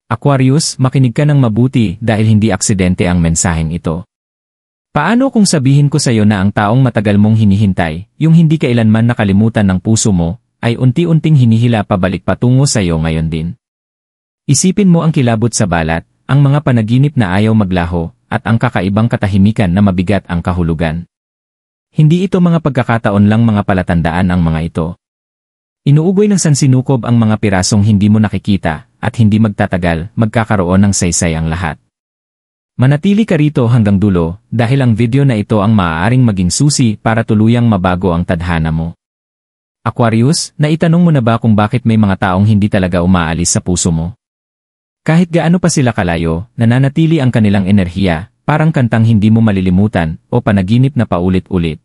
Aquarius, makinig ka ng mabuti dahil hindi aksidente ang mensaheng ito. Paano kung sabihin ko sa iyo na ang taong matagal mong hinihintay, yung hindi kailanman nakalimutan ng puso mo, ay unti-unting hinihila pabalik patungo sa iyo ngayon din? Isipin mo ang kilabot sa balat, ang mga panaginip na ayaw maglaho, at ang kakaibang katahimikan na mabigat ang kahulugan. Hindi ito mga pagkakataon lang, mga palatandaan ang mga ito. Inuugoy ng sansinukob ang mga pirasong hindi mo nakikita, at hindi magtatagal, magkakaroon ng saysay ang lahat. Manatili ka rito hanggang dulo, dahil ang video na ito ang maaaring maging susi para tuluyang mabago ang tadhana mo. Aquarius, naitanong mo na ba kung bakit may mga taong hindi talaga umaalis sa puso mo? Kahit gaano pa sila kalayo, nananatili ang kanilang enerhiya, parang kantang hindi mo malilimutan, o panaginip na paulit-ulit.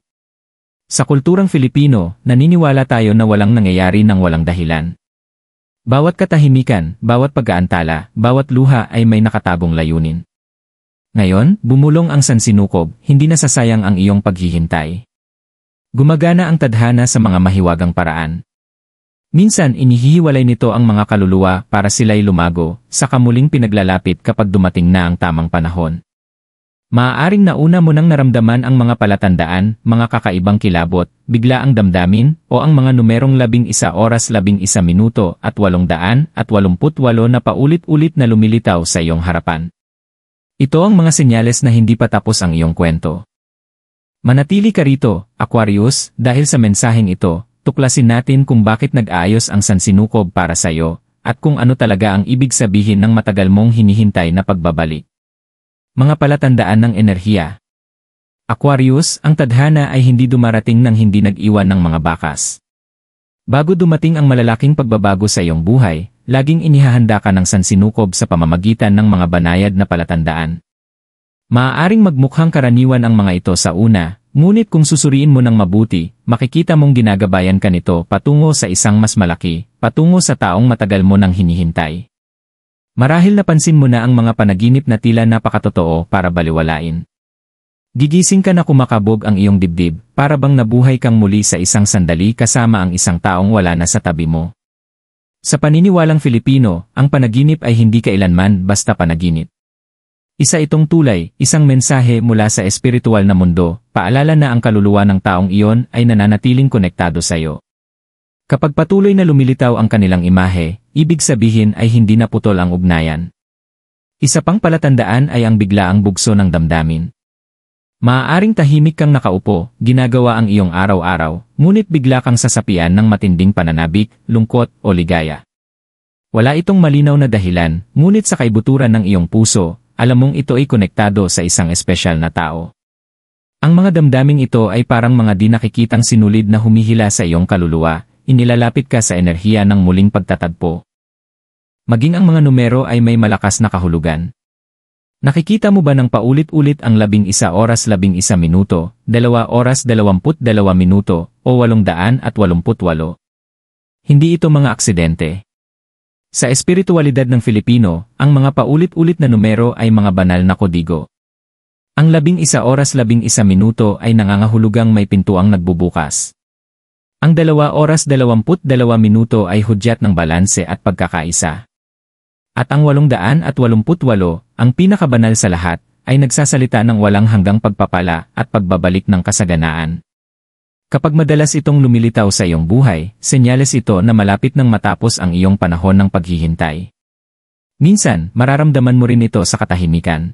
Sa kulturang Filipino, naniniwala tayo na walang nangyayari ng walang dahilan. Bawat katahimikan, bawat pag-aantala, bawat luha ay may nakatagong layunin. Ngayon, bumulong ang sansinukob, hindi nasasayang ang iyong paghihintay. Gumagana ang tadhana sa mga mahiwagang paraan. Minsan inihihiwalay nito ang mga kaluluwa para sila'y lumago, saka muling pinaglalapit kapag dumating na ang tamang panahon. Maaaring nauna mo nang naramdaman ang mga palatandaan, mga kakaibang kilabot, bigla ang damdamin, o ang mga numerong 11 oras 11 minuto at 888 na paulit-ulit na lumilitaw sa iyong harapan. Ito ang mga senyales na hindi pa tapos ang iyong kwento. Manatili ka rito, Aquarius, dahil sa mensaheng ito, tuklasin natin kung bakit nag-aayos ang sansinukob para sa iyo, at kung ano talaga ang ibig sabihin ng matagal mong hinihintay na pagbabalik. Mga palatandaan ng enerhiya. Aquarius, ang tadhana ay hindi dumarating nang hindi nag-iwan ng mga bakas. Bago dumating ang malalaking pagbabago sa iyong buhay, laging inihahanda ka ng sansinukob sa pamamagitan ng mga banayad na palatandaan. Maaaring magmukhang karaniwan ang mga ito sa una, ngunit kung susuriin mo ng mabuti, makikita mong ginagabayan ka nito patungo sa isang mas malaki, patungo sa taong matagal mo nang hinihintay. Marahil napansin mo na ang mga panaginip na tila napakatotoo para baliwalain. Gigising ka na kumakabog ang iyong dibdib, para bang nabuhay kang muli sa isang sandali kasama ang isang taong wala na sa tabi mo. Sa paniniwalang Filipino, ang panaginip ay hindi kailanman basta panaginip. Isa itong tulay, isang mensahe mula sa espiritual na mundo, paalala na ang kaluluwa ng taong iyon ay nananatiling konektado sa iyo. Kapag patuloy na lumilitaw ang kanilang imahe, ibig sabihin ay hindi naputol ang ugnayan. Isa pang palatandaan ay ang biglaang bugso ng damdamin. Maaaring tahimik kang nakaupo, ginagawa ang iyong araw-araw, ngunit bigla kang sasapian ng matinding pananabik, lungkot o ligaya. Wala itong malinaw na dahilan, ngunit sa kaibuturan ng iyong puso, alam mong ito ay konektado sa isang espesyal na tao. Ang mga damdaming ito ay parang mga di nakikitang sinulid na humihila sa iyong kaluluwa, inilalapit ka sa enerhiya ng muling pagtatagpo. Maging ang mga numero ay may malakas na kahulugan. Nakikita mo ba ng paulit-ulit ang 11 oras 11 minuto, 2 oras 22 minuto, o 888? Hindi ito mga aksidente. Sa espiritualidad ng Filipino, ang mga paulit-ulit na numero ay mga banal na kodigo. Ang 11 oras 11 minuto ay nangangahulugang may pintuang nagbubukas. Ang 2 oras 22 minuto ay hudyat ng balanse at pagkakaisa. At ang 888, ang pinakabanal sa lahat, ay nagsasalita ng walang hanggang pagpapala at pagbabalik ng kasaganaan. Kapag madalas itong lumilitaw sa iyong buhay, senyales ito na malapit nang matapos ang iyong panahon ng paghihintay. Minsan, mararamdaman mo rin ito sa katahimikan.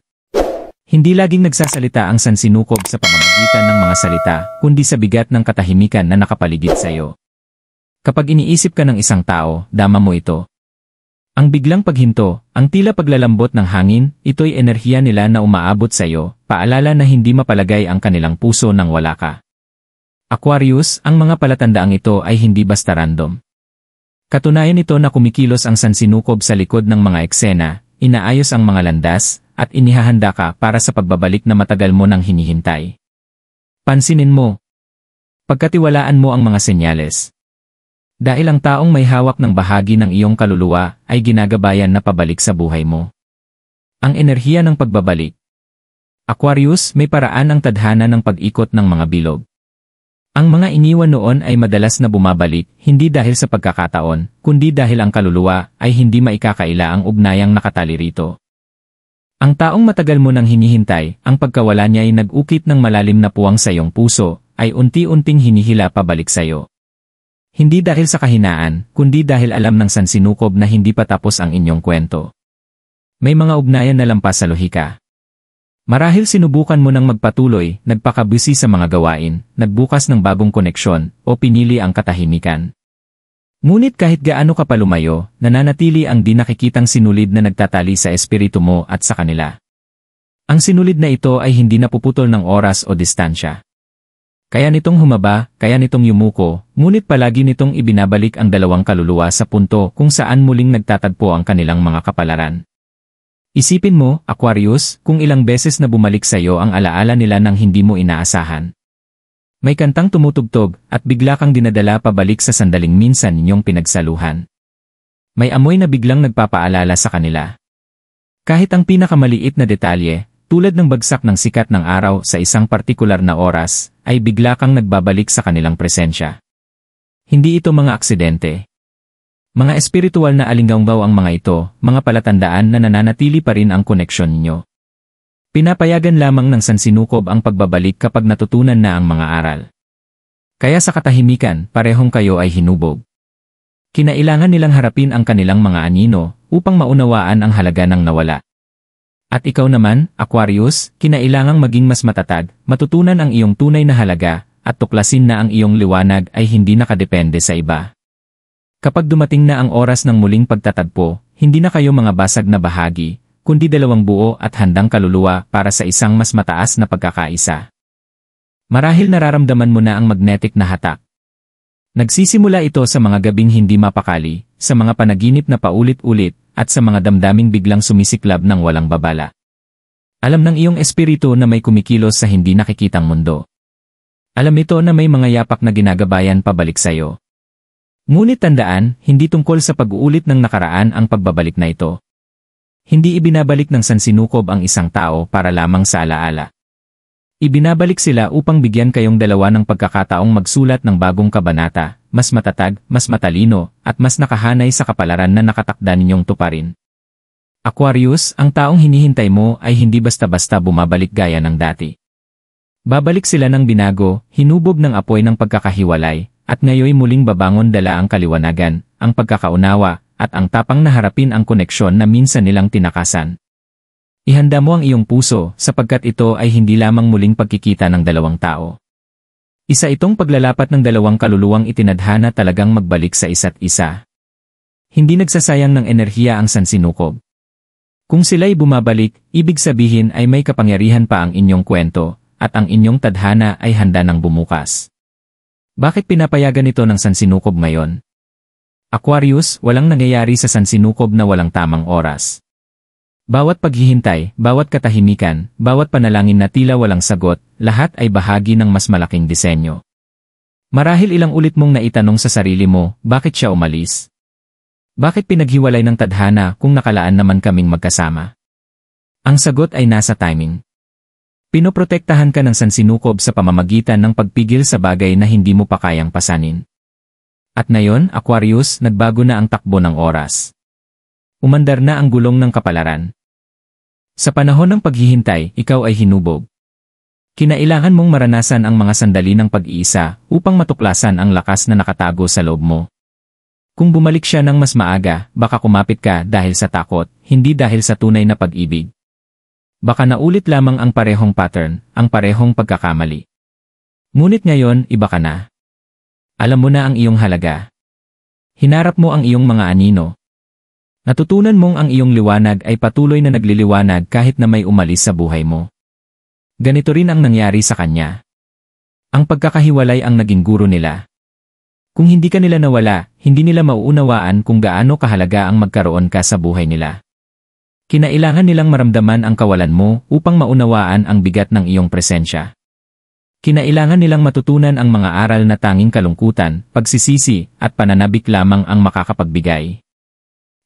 Hindi laging nagsasalita ang sansinukob sa pamamagitan ng mga salita, kundi sa bigat ng katahimikan na nakapaligid sa iyo. Kapag iniisip ka ng isang tao, dama mo ito. Ang biglang paghinto, ang tila paglalambot ng hangin, ito'y enerhiya nila na umaabot sa iyo, paalala na hindi mapalagay ang kanilang puso nang wala ka. Aquarius, ang mga palatandaang ito ay hindi basta random. Katunayan ito na kumikilos ang sansinukob sa likod ng mga eksena, inaayos ang mga landas, at inihahanda ka para sa pagbabalik na matagal mo nang hinihintay. Pansinin mo. Pagkatiwalaan mo ang mga senyales. Dahil ang taong may hawak ng bahagi ng iyong kaluluwa ay ginagabayan na pabalik sa buhay mo. Ang enerhiya ng pagbabalik. Aquarius, may paraan ang tadhana ng pag-ikot ng mga bilog. Ang mga iniwan noon ay madalas na bumabalik, hindi dahil sa pagkakataon, kundi dahil ang kaluluwa ay hindi maikakaila ang ugnayang nakatali rito. Ang taong matagal mo nang hinihintay, ang pagkawala niya ay nag-ukit ng malalim na puwang sa iyong puso, ay unti-unting hinihila pabalik sa iyo. Hindi dahil sa kahinaan, kundi dahil alam ng sansinukob na hindi pa tapos ang inyong kwento. May mga ugnayan na lampas sa lohika. Marahil sinubukan mo nang magpatuloy, nagpakabusi sa mga gawain, nagbukas ng bagong koneksyon, o pinili ang katahimikan. Ngunit kahit gaano ka pa lumayo, nananatili ang di nakikitang sinulid na nagtatali sa espiritu mo at sa kanila. Ang sinulid na ito ay hindi napuputol ng oras o distansya. Kaya nitong humaba, kaya nitong yumuko, ngunit palagi nitong ibinabalik ang dalawang kaluluwa sa punto kung saan muling nagtatagpo ang kanilang mga kapalaran. Isipin mo, Aquarius, kung ilang beses na bumalik sa iyo ang alaala nila nang hindi mo inaasahan. May kantang tumutugtog at bigla kang dinadala pabalik sa sandaling minsan ninyong pinagsaluhan. May amoy na biglang nagpapaalala sa kanila. Kahit ang pinakamaliit na detalye, tulad ng bagsak ng sikat ng araw sa isang partikular na oras, ay bigla kang nagbabalik sa kanilang presensya. Hindi ito mga aksidente. Mga espiritual na alinggaw ang mga ito, mga palatandaan na nananatili pa rin ang koneksyon ninyo. Pinapayagan lamang ng sansinukob ang pagbabalik kapag natutunan na ang mga aral. Kaya sa katahimikan, parehong kayo ay hinubog. Kinailangan nilang harapin ang kanilang mga anino upang maunawaan ang halaga ng nawala. At ikaw naman, Aquarius, kinailangang maging mas matatag, matutunan ang iyong tunay na halaga, at tuklasin na ang iyong liwanag ay hindi nakadepende sa iba. Kapag dumating na ang oras ng muling pagtatagpo, hindi na kayo mga basag na bahagi, kundi dalawang buo at handang kaluluwa para sa isang mas mataas na pagkakaisa. Marahil nararamdaman mo na ang magnetic na hatak. Nagsisimula ito sa mga gabing hindi mapakali, sa mga panaginip na paulit-ulit, at sa mga damdaming biglang sumisiklab ng walang babala. Alam ng iyong espiritu na may kumikilos sa hindi nakikitang mundo. Alam ito na may mga yapak na ginagabayan pabalik sa iyo. Ngunit tandaan, hindi tungkol sa pag-uulit ng nakaraan ang pagbabalik na ito. Hindi ibinabalik ng sansinukob ang isang tao para lamang sa alaala. Ibinabalik sila upang bigyan kayong dalawa ng pagkakataong magsulat ng bagong kabanata, mas matatag, mas matalino, at mas nakahanay sa kapalaran na nakatakda ninyong tuparin. Aquarius, ang taong hinihintay mo ay hindi basta-basta bumabalik gaya ng dati. Babalik sila ng binago, hinubog ng apoy ng pagkakahiwalay, at ngayoy muling babangon dala ang kaliwanagan, ang pagkakaunawa, at ang tapang na harapin ang koneksyon na minsan nilang tinakasan. Ihanda mo ang iyong puso sapagkat ito ay hindi lamang muling pagkikita ng dalawang tao. Isa itong paglalapat ng dalawang kaluluwang itinadhana talagang magbalik sa isa't isa. Hindi nagsasayang ng enerhiya ang sansinukob. Kung sila'y bumabalik, ibig sabihin ay may kapangyarihan pa ang inyong kwento, at ang inyong tadhana ay handa ng bumukas. Bakit pinapayagan ito ng sansinukob ngayon? Aquarius, walang nangyayari sa sansinukob na walang tamang oras. Bawat paghihintay, bawat katahimikan, bawat panalangin na tila walang sagot, lahat ay bahagi ng mas malaking disenyo. Marahil ilang ulit mong naitanong sa sarili mo, bakit siya umalis? Bakit pinaghiwalay ng tadhana kung nakalaan naman kaming magkasama? Ang sagot ay nasa timing. Pinoprotektahan ka ng sansinukob sa pamamagitan ng pagpigil sa bagay na hindi mo pa kayang pasanin. At ngayon, Aquarius, nagbago na ang takbo ng oras. Umandar na ang gulong ng kapalaran. Sa panahon ng paghihintay, ikaw ay hinubog. Kinailangan mong maranasan ang mga sandali ng pag-iisa upang matuklasan ang lakas na nakatago sa loob mo. Kung bumalik siya ng mas maaga, baka kumapit ka dahil sa takot, hindi dahil sa tunay na pag-ibig. Baka naulit lamang ang parehong pattern, ang parehong pagkakamali. Ngunit ngayon, iba ka na. Alam mo na ang iyong halaga. Hinarap mo ang iyong mga anino. Natutunan mong ang iyong liwanag ay patuloy na nagliliwanag kahit na may umalis sa buhay mo. Ganito rin ang nangyari sa kanya. Ang pagkakahiwalay ang naging guro nila. Kung hindi ka nila nawala, hindi nila mauunawaan kung gaano kahalaga ang magkaroon ka sa buhay nila. Kinailangan nilang maramdaman ang kawalan mo upang maunawaan ang bigat ng iyong presensya. Kinailangan nilang matutunan ang mga aral na tanging kalungkutan, pagsisisi, at pananabik lamang ang makakapagbigay.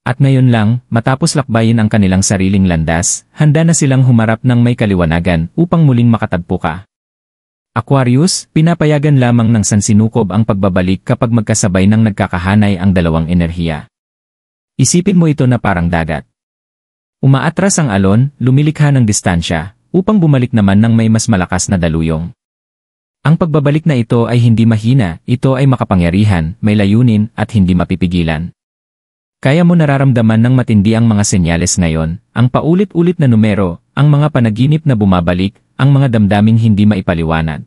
At ngayon lang, matapos lakbayin ang kanilang sariling landas, handa na silang humarap ng may kaliwanagan upang muling makatagpo ka. Aquarius, pinapayagan lamang ng sansinukob ang pagbabalik kapag magkasabay ng nagkakahanay ang dalawang enerhiya. Isipin mo ito na parang dagat. Umaatras ang alon, lumilikha ng distansya, upang bumalik naman ng may mas malakas na daluyong. Ang pagbabalik na ito ay hindi mahina, ito ay makapangyarihan, may layunin, at hindi mapipigilan. Kaya mo nararamdaman ng matindi ang mga senyales ngayon, ang paulit-ulit na numero, ang mga panaginip na bumabalik, ang mga damdaming hindi maipaliwanag.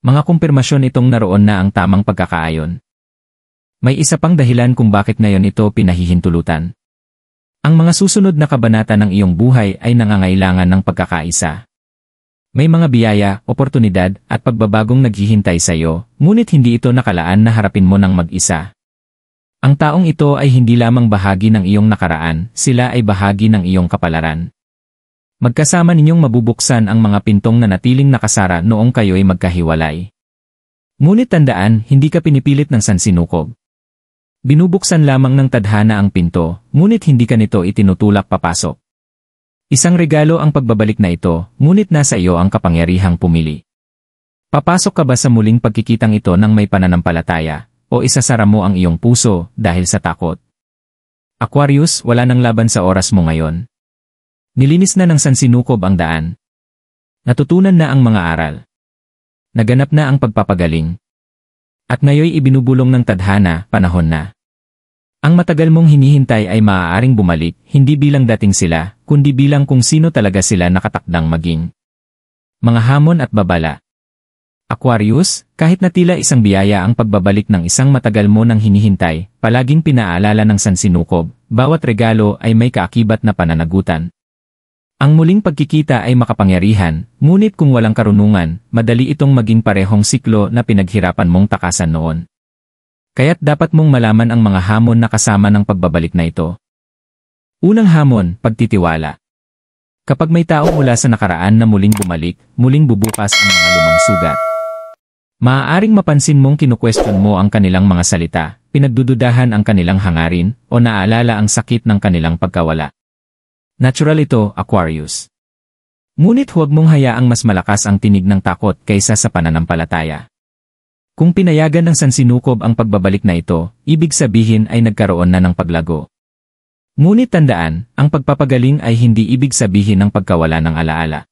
Mga kumpirmasyon itong naroon na ang tamang pagkakaayon. May isa pang dahilan kung bakit ngayon ito pinahihintulutan. Ang mga susunod na kabanata ng iyong buhay ay nangangailangan ng pagkakaisa. May mga biyaya, oportunidad, at pagbabagong naghihintay sa iyo, ngunit hindi ito nakalaan na harapin mo ng mag-isa. Ang taong ito ay hindi lamang bahagi ng iyong nakaraan, sila ay bahagi ng iyong kapalaran. Magkasama ninyong mabubuksan ang mga pintong na natiling nakasara noong kayo'y magkahiwalay. Ngunit tandaan, hindi ka pinipilit ng sansinukob. Binubuksan lamang ng tadhana ang pinto, ngunit hindi ka nito itinutulak papasok. Isang regalo ang pagbabalik na ito, ngunit nasa iyo ang kapangyarihang pumili. Papasok ka ba sa muling pagkikitang ito ng may pananampalataya, o isasara mo ang iyong puso dahil sa takot? Aquarius, wala nang laban sa oras mo ngayon. Nilinis na ng sansinukob ang daan. Natutunan na ang mga aral. Naganap na ang pagpapagaling. At ngayoy ibinubulong ng tadhana, panahon na. Ang matagal mong hinihintay ay maaaring bumalik, hindi bilang dating sila, kundi bilang kung sino talaga sila nakatakdang maging. Mga hamon at babala. Aquarius, kahit na tila isang biyaya ang pagbabalik ng isang matagal mo nang hinihintay, palaging pinaalala ng sansinukob, bawat regalo ay may kaakibat na pananagutan. Ang muling pagkikita ay makapangyarihan, ngunit kung walang karunungan, madali itong maging parehong siklo na pinaghirapan mong takasan noon. Kaya't dapat mong malaman ang mga hamon na kasama ng pagbabalik na ito. Unang hamon, pagtitiwala. Kapag may tao mula sa nakaraan na muling bumalik, muling bubukas ang mga lumang sugat. Maaaring mapansin mong kinukwestiyon mo ang kanilang mga salita, pinagdududahan ang kanilang hangarin, o naaalala ang sakit ng kanilang pagkawala. Natural ito, Aquarius. Ngunit huwag mong hayaang mas malakas ang tinig ng takot kaysa sa pananampalataya. Kung pinayagan ng sansinukob ang pagbabalik na ito, ibig sabihin ay nagkaroon na ng paglago. Ngunit tandaan, ang pagpapagaling ay hindi ibig sabihin ng pagkawala ng alaala.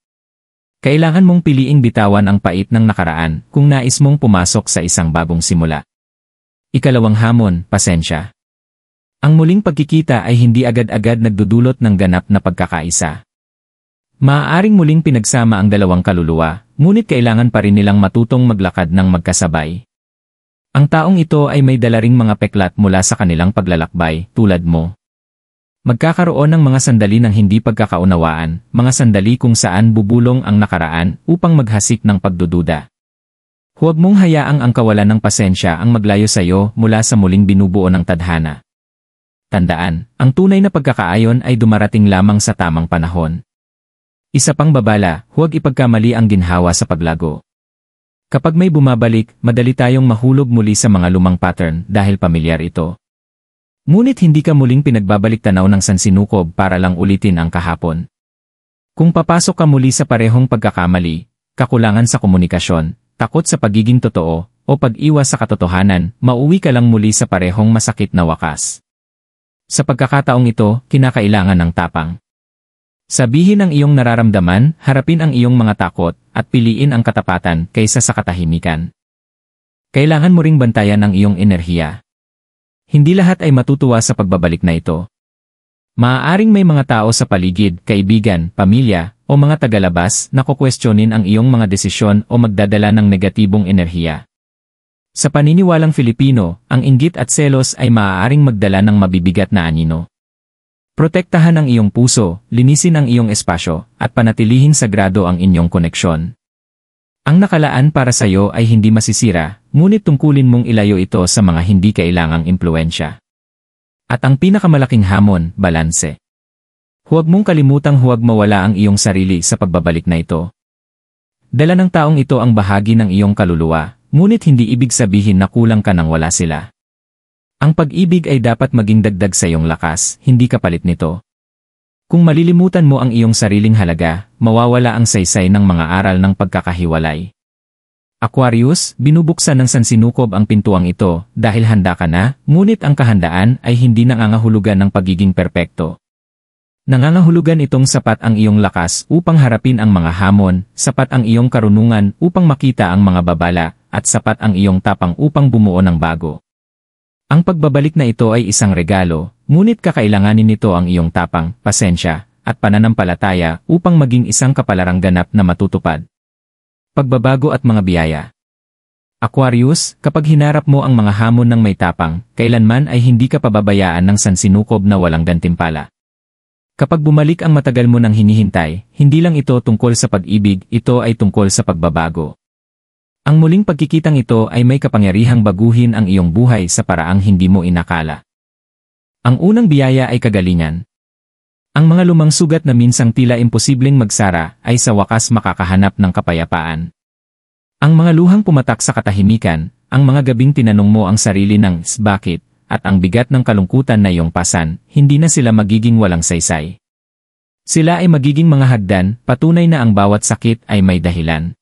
Kailangan mong piliing bitawan ang pait ng nakaraan kung nais mong pumasok sa isang bagong simula. Ikalawang hamon, pasensya. Ang muling pagkikita ay hindi agad-agad nagdudulot ng ganap na pagkakaisa. Maaaring muling pinagsama ang dalawang kaluluwa, ngunit kailangan pa rin nilang matutong maglakad ng magkasabay. Ang taong ito ay may dala ring mga peklat mula sa kanilang paglalakbay, tulad mo. Magkakaroon ng mga sandali ng hindi pagkakaunawaan, mga sandali kung saan bubulong ang nakaraan upang maghasik ng pagdududa. Huwag mong hayaang ang kawalan ng pasensya ang maglayo sa iyo mula sa muling binubuo ng tadhana. Tandaan, ang tunay na pagkakaayon ay dumarating lamang sa tamang panahon. Isa pang babala, huwag ipagkamali ang ginhawa sa paglago. Kapag may bumabalik, madali tayong mahulog muli sa mga lumang pattern dahil pamilyar ito. Ngunit hindi ka muling pinagbabalik tanaw ng sansinukob para lang ulitin ang kahapon. Kung papasok ka muli sa parehong pagkakamali, kakulangan sa komunikasyon, takot sa pagiging totoo, o pag-iwas sa katotohanan, mauwi ka lang muli sa parehong masakit na wakas. Sa pagkakataong ito, kinakailangan ng tapang. Sabihin ang iyong nararamdaman, harapin ang iyong mga takot, at piliin ang katapatan kaysa sa katahimikan. Kailangan mo ring bantayan ang iyong enerhiya. Hindi lahat ay matutuwa sa pagbabalik na ito. Maaaring may mga tao sa paligid, kaibigan, pamilya, o mga tagalabas na kukwestiyonin ang iyong mga desisyon o magdadala ng negatibong enerhiya. Sa paniniwalang Filipino, ang inggit at selos ay maaaring magdala ng mabibigat na anino. Protektahan ang iyong puso, linisin ang iyong espasyo, at panatilihin sagrado ang inyong koneksyon. Ang nakalaan para sa iyo ay hindi masisira, ngunit tungkulin mong ilayo ito sa mga hindi kailangang impluwensya. At ang pinakamalaking hamon, balanse. Huwag mong kalimutang huwag mawala ang iyong sarili sa pagbabalik na ito. Dala ng taong ito ang bahagi ng iyong kaluluwa, ngunit hindi ibig sabihin na kulang ka nang wala sila. Ang pag-ibig ay dapat maging dagdag sa iyong lakas, hindi kapalit nito. Kung malilimutan mo ang iyong sariling halaga, mawawala ang saysay ng mga aral ng pagkakahiwalay. Aquarius, binubuksan ng sansinukob ang pintuang ito dahil handa ka na, ngunit ang kahandaan ay hindi nangangahulugan ng pagiging perpekto. Nangangahulugan itong sapat ang iyong lakas upang harapin ang mga hamon, sapat ang iyong karunungan upang makita ang mga babala, at sapat ang iyong tapang upang bumuo ng bago. Ang pagbabalik na ito ay isang regalo, ngunit kakailanganin nito ang iyong tapang, pasensya, at pananampalataya upang maging isang kapalaran ganap na matutupad. Pagbabago at mga biyaya. Aquarius, kapag hinarap mo ang mga hamon ng may tapang, kailanman ay hindi ka pababayaan ng sansinukob na walang gantimpala. Kapag bumalik ang matagal mo nang hinihintay, hindi lang ito tungkol sa pag-ibig, ito ay tungkol sa pagbabago. Ang muling pagkikitang ito ay may kapangyarihang baguhin ang iyong buhay sa paraang hindi mo inakala. Ang unang biyaya ay kagalingan. Ang mga lumang sugat na minsang tila imposibleng magsara ay sa wakas makakahanap ng kapayapaan. Ang mga luhang pumatak sa katahimikan, ang mga gabing tinanong mo ang sarili ng bakit, at ang bigat ng kalungkutan na iyong pasan, hindi na sila magiging walang saysay. Sila ay magiging mga hagdan, patunay na ang bawat sakit ay may dahilan.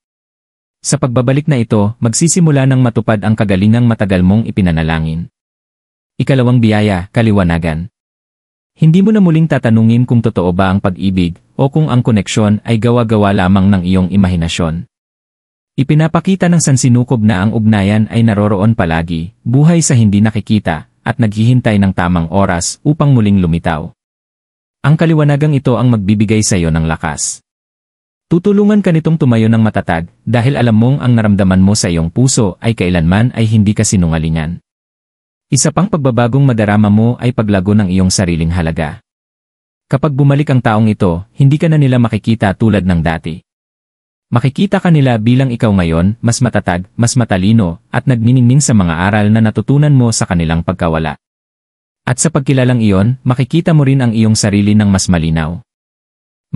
Sa pagbabalik na ito, magsisimula ng matupad ang kagalingang matagal mong ipinanalangin. Ikalawang biyaya, kaliwanagan. Hindi mo na muling tatanungin kung totoo ba ang pag-ibig o kung ang koneksyon ay gawa-gawa lamang ng iyong imahinasyon. Ipinapakita ng sansinukob na ang ugnayan ay naroroon palagi, buhay sa hindi nakikita, at naghihintay ng tamang oras upang muling lumitaw. Ang kaliwanagang ito ang magbibigay sa iyo ng lakas. Tutulungan ka nitong tumayo ng matatag dahil alam mong ang naramdaman mo sa iyong puso ay kailanman ay hindi ka sinungalingan. Isa pang pagbabagong madarama mo ay paglago ng iyong sariling halaga. Kapag bumalik ang taong ito, hindi ka na nila makikita tulad ng dati. Makikita ka nila bilang ikaw ngayon, mas matatag, mas matalino, at nagniningning sa mga aral na natutunan mo sa kanilang pagkawala. At sa pagkilalang iyon, makikita mo rin ang iyong sarili ng mas malinaw.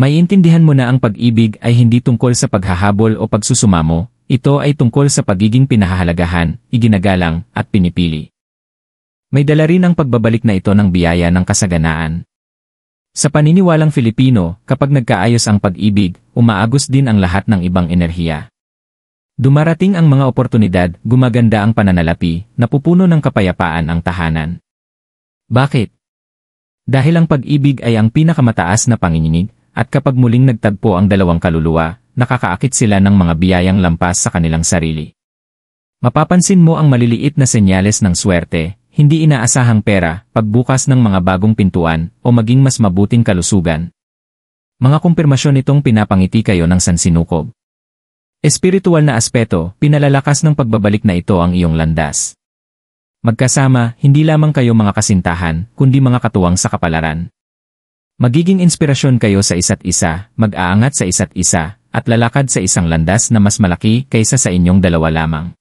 Maiintindihan mo na ang pag-ibig ay hindi tungkol sa paghahabol o pagsusumamo, ito ay tungkol sa pagiging pinahahalagahan, iginagalang, at pinipili. May dala rin ang pagbabalik na ito ng biyaya ng kasaganaan. Sa paniniwalang Filipino, kapag nagkaayos ang pag-ibig, umaagos din ang lahat ng ibang enerhiya. Dumarating ang mga oportunidad, gumaganda ang pananalapi, napupuno ng kapayapaan ang tahanan. Bakit? Dahil ang pag-ibig ay ang pinakamataas na panginginig, at kapag muling nagtagpo ang dalawang kaluluwa, nakakaakit sila ng mga biyayang lampas sa kanilang sarili. Mapapansin mo ang maliliit na senyales ng swerte, hindi inaasahang pera, pagbukas ng mga bagong pintuan, o maging mas mabuting kalusugan. Mga kumpirmasyon itong pinapangiti kayo ng sansinukob. Espiritual na aspeto, pinalalakas ng pagbabalik na ito ang iyong landas. Magkasama, hindi lamang kayo mga kasintahan, kundi mga katuwang sa kapalaran. Magiging inspirasyon kayo sa isa't isa, mag-aangat sa isa't isa, at lalakad sa isang landas na mas malaki kaysa sa inyong dalawa lamang.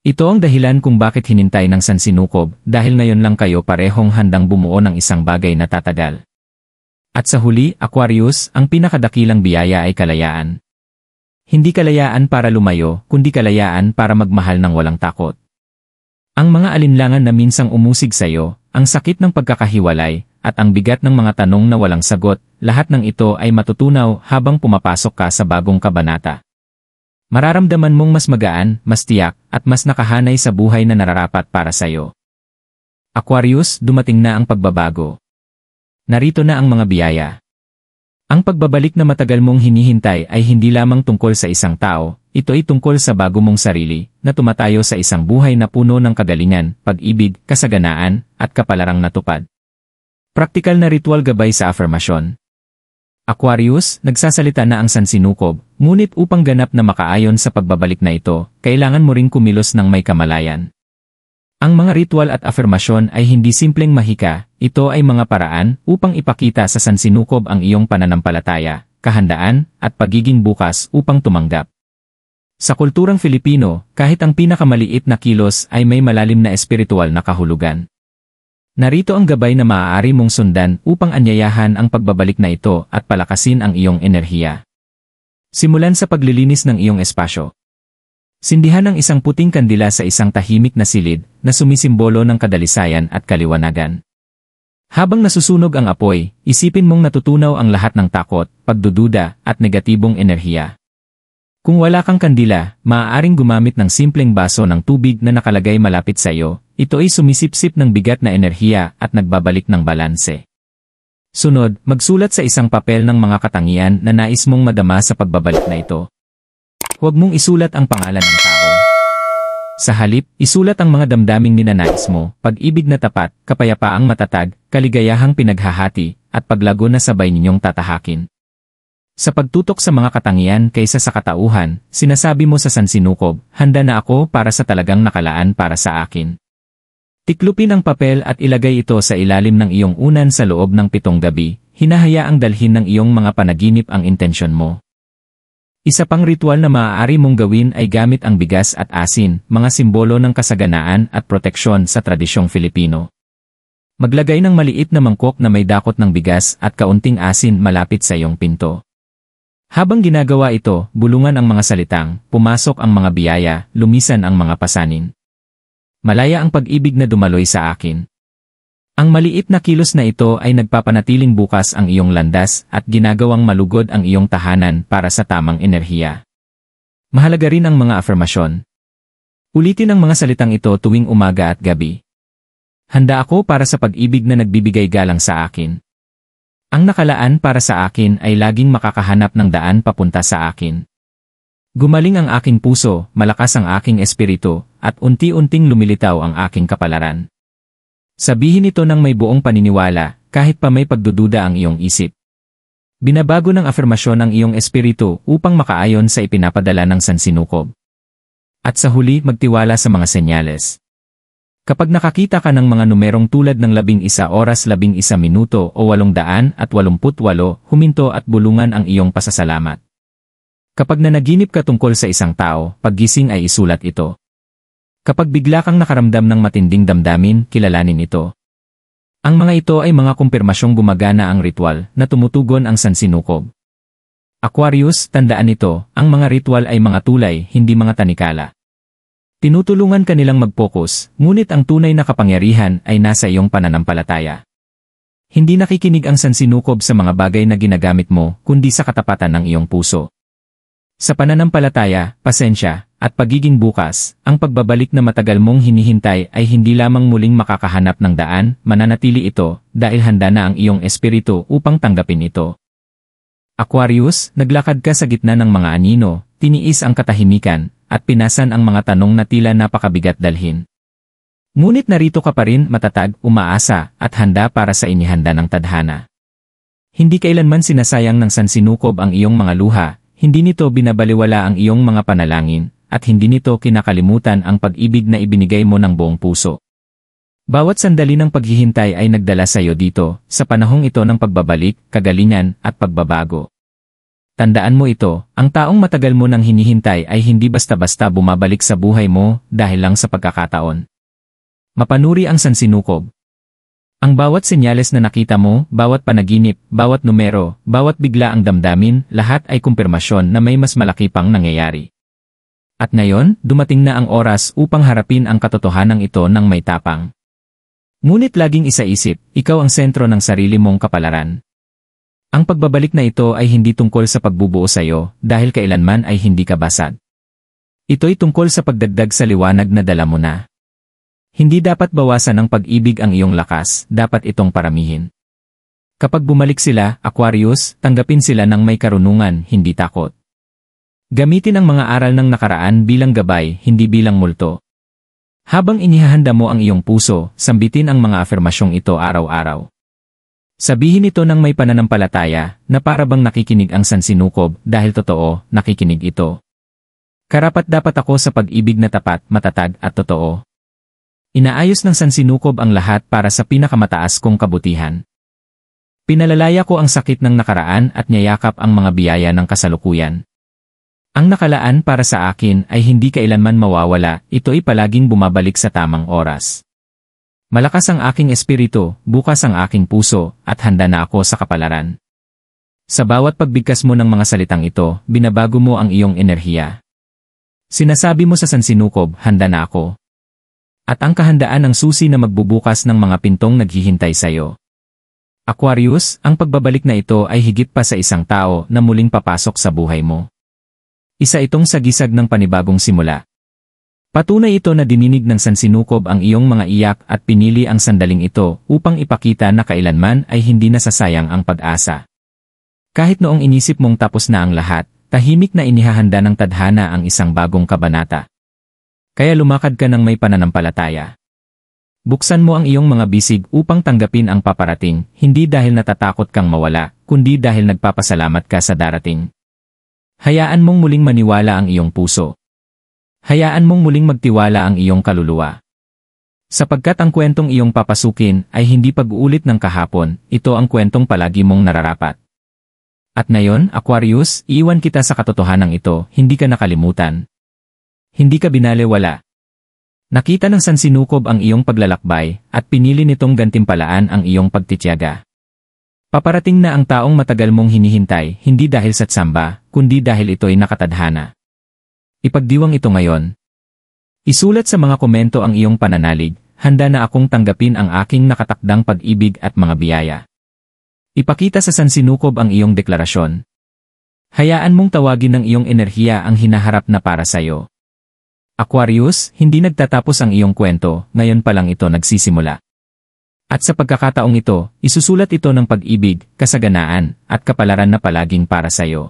Ito ang dahilan kung bakit hinintay ng sansinukob, dahil ngayon lang kayo parehong handang bumuo ng isang bagay na tatagal. At sa huli, Aquarius, ang pinakadakilang biyaya ay kalayaan. Hindi kalayaan para lumayo, kundi kalayaan para magmahal ng walang takot. Ang mga alinlangan na minsang umusig sa iyo, ang sakit ng pagkakahiwalay, at ang bigat ng mga tanong na walang sagot, lahat ng ito ay matutunaw habang pumapasok ka sa bagong kabanata. Mararamdaman mong mas magaan, mas tiyak, at mas nakahanay sa buhay na nararapat para sa iyo. Aquarius, dumating na ang pagbabago. Narito na ang mga biyaya. Ang pagbabalik na matagal mong hinihintay ay hindi lamang tungkol sa isang tao, ito ay tungkol sa bago mong sarili, na tumatayo sa isang buhay na puno ng kagalingan, pag-ibig, kasaganaan, at kapalarang natupad. Praktikal na ritual gabay sa afirmasyon. Aquarius, nagsasalita na ang sansinukob, ngunit upang ganap na makaayon sa pagbabalik na ito, kailangan mo ring kumilos ng may kamalayan. Ang mga ritual at afirmasyon ay hindi simpleng mahika, ito ay mga paraan upang ipakita sa sansinukob ang iyong pananampalataya, kahandaan, at pagiging bukas upang tumanggap. Sa kulturang Filipino, kahit ang pinakamaliit na kilos ay may malalim na espiritual na kahulugan. Narito ang gabay na maaari mong sundan upang anyayahan ang pagbabalik na ito at palakasin ang iyong enerhiya. Simulan sa paglilinis ng iyong espasyo. Sindihan ang isang puting kandila sa isang tahimik na silid na sumisimbolo ng kadalisayan at kaliwanagan. Habang nasusunog ang apoy, isipin mong natutunaw ang lahat ng takot, pagdududa, at negatibong enerhiya. Kung wala kang kandila, maaaring gumamit ng simpleng baso ng tubig na nakalagay malapit sa iyo. Ito ay sumisipsip ng bigat na enerhiya at nagbabalik ng balanse. Sunod, magsulat sa isang papel ng mga katangian na nais mong madama sa pagbabalik na ito. Huwag mong isulat ang pangalan ng tao. Sa halip, isulat ang mga damdaming ninanais mo, pag-ibig na tapat, kapayapaang matatag, kaligayahang pinaghahati, at paglago na sabay ninyong tatahakin. Sa pagtutok sa mga katangian kaysa sa katauhan, sinasabi mo sa sansinukob, handa na ako para sa talagang nakalaan para sa akin. Tiklupin ang papel at ilagay ito sa ilalim ng iyong unan sa loob ng 7 gabi, hinahayaang dalhin ng iyong mga panaginip ang intensyon mo. Isa pang ritual na maaari mong gawin ay gamit ang bigas at asin, mga simbolo ng kasaganaan at proteksyon sa tradisyong Filipino. Maglagay ng maliit na mangkok na may dakot ng bigas at kaunting asin malapit sa iyong pinto. Habang ginagawa ito, bulungan ang mga salitang, pumasok ang mga biyaya, lumisan ang mga pasanin. Malaya ang pag-ibig na dumaloy sa akin. Ang maliit na kilos na ito ay nagpapanatiling bukas ang iyong landas at ginagawang malugod ang iyong tahanan para sa tamang enerhiya. Mahalaga rin ang mga afirmasyon. Ulitin ang mga salitang ito tuwing umaga at gabi. Handa ako para sa pag-ibig na nagbibigay galang sa akin. Ang nakalaan para sa akin ay laging makakahanap ng daan papunta sa akin. Gumaling ang aking puso, malakas ang aking espiritu, at unti-unting lumilitaw ang aking kapalaran. Sabihin ito ng may buong paniniwala, kahit pa may pagdududa ang iyong isip. Binabago ng afirmasyon ang iyong espiritu upang makaayon sa ipinapadala ng sansinukob. At sa huli, magtiwala sa mga senyales. Kapag nakakita ka ng mga numerong tulad ng 11 oras 11 minuto o 888, huminto at bulungan ang iyong pasasalamat. Kapag nanaginip ka tungkol sa isang tao, paggising ay isulat ito. Kapag bigla kang nakaramdam ng matinding damdamin, kilalanin ito. Ang mga ito ay mga kumpirmasyong gumagana ang ritual na tumutugon ang sansinukob. Aquarius, tandaan ito, ang mga ritual ay mga tulay, hindi mga tanikala. Tinutulungan ka nilang mag-focus, ngunit ang tunay na kapangyarihan ay nasa iyong pananampalataya. Hindi nakikinig ang sansinukob sa mga bagay na ginagamit mo, kundi sa katapatan ng iyong puso. Sa pananampalataya, pasensya, at pagiging bukas, ang pagbabalik na matagal mong hinihintay ay hindi lamang muling makakahanap ng daan, mananatili ito, dahil handa na ang iyong espiritu upang tanggapin ito. Aquarius, naglakad ka sa gitna ng mga anino, tiniis ang katahimikan, at pinasan ang mga tanong na tila napakabigat dalhin. Ngunit narito ka pa rin, matatag, umaasa, at handa para sa inihanda ng tadhana. Hindi kailanman sinasayang ng sansinukob ang iyong mga luha, hindi nito binabaliwala ang iyong mga panalangin, at hindi nito kinakalimutan ang pag-ibig na ibinigay mo ng buong puso. Bawat sandali ng paghihintay ay nagdala sa iyo dito, sa panahong ito ng pagbabalik, kagalingan, at pagbabago. Tandaan mo ito, ang taong matagal mo nang hinihintay ay hindi basta-basta bumabalik sa buhay mo dahil lang sa pagkakataon. Mapanuri ang sansinukob. Ang bawat senyales na nakita mo, bawat panaginip, bawat numero, bawat bigla ang damdamin, lahat ay kumpirmasyon na may mas malaki pang nangyayari. At ngayon, dumating na ang oras upang harapin ang katotohanan ito ng may tapang. Ngunit laging isaisip, ikaw ang sentro ng sarili mong kapalaran. Ang pagbabalik na ito ay hindi tungkol sa pagbubuo sa iyo, dahil kailanman ay hindi ka basag. Ito'y tungkol sa pagdagdag sa liwanag na dala mo na. Hindi dapat bawasan ng pag-ibig ang iyong lakas, dapat itong paramihin. Kapag bumalik sila, Aquarius, tanggapin sila ng may karunungan, hindi takot. Gamitin ang mga aral ng nakaraan bilang gabay, hindi bilang multo. Habang inihahanda mo ang iyong puso, sambitin ang mga afirmasyong ito araw-araw. Sabihin ito ng may pananampalataya, na para bang nakikinig ang sansinukob, dahil totoo, nakikinig ito. Karapat-dapat ako sa pag-ibig na tapat, matatag, at totoo. Inaayos ng sansinukob ang lahat para sa pinakamataas kong kabutihan. Pinalalaya ko ang sakit ng nakaraan at niyayakap ang mga biyaya ng kasalukuyan. Ang nakalaan para sa akin ay hindi kailanman mawawala, ito'y palaging bumabalik sa tamang oras. Malakas ang aking espiritu, bukas ang aking puso, at handa na ako sa kapalaran. Sa bawat pagbigkas mo ng mga salitang ito, binabago mo ang iyong enerhiya. Sinasabi mo sa sansinukob, handa na ako. At ang kahandaan ang susi na magbubukas ng mga pintong naghihintay sa iyo. Aquarius, ang pagbabalik na ito ay higit pa sa isang tao na muling papasok sa buhay mo. Isa itong sagisag ng panibagong simula. Patunay ito na dininig ng sansinukob ang iyong mga iyak at pinili ang sandaling ito upang ipakita na kailanman ay hindi nasasayang ang pag-asa. Kahit noong inisip mong tapos na ang lahat, tahimik na inihahanda ng tadhana ang isang bagong kabanata. Kaya lumakad ka ng may pananampalataya. Buksan mo ang iyong mga bisig upang tanggapin ang paparating, hindi dahil natatakot kang mawala, kundi dahil nagpapasalamat ka sa darating. Hayaan mong muling maniwala ang iyong puso. Hayaan mong muling magtiwala ang iyong kaluluwa. Sapagkat ang kwentong iyong papasukin ay hindi pag-uulit ng kahapon, ito ang kwentong palagi mong nararapat. At ngayon, Aquarius, iiwan kita sa katotohanan ito, hindi ka nakalimutan. Hindi ka binalewala. Nakita ng sansinukob ang iyong paglalakbay, at pinili nitong gantimpalaan ang iyong pagtitiyaga. Paparating na ang taong matagal mong hinihintay, hindi dahil sa tsamba, kundi dahil ito'y nakatadhana. Ipagdiwang ito ngayon. Isulat sa mga komento ang iyong pananalig, handa na akong tanggapin ang aking nakatakdang pag-ibig at mga biyaya. Ipakita sa sansinukob ang iyong deklarasyon. Hayaan mong tawagin ng iyong enerhiya ang hinaharap na para sa'yo. Aquarius, hindi nagtatapos ang iyong kwento, ngayon pa lang ito nagsisimula. At sa pagkakataong ito, isusulat ito ng pag-ibig, kasaganaan, at kapalaran na palaging para sa iyo.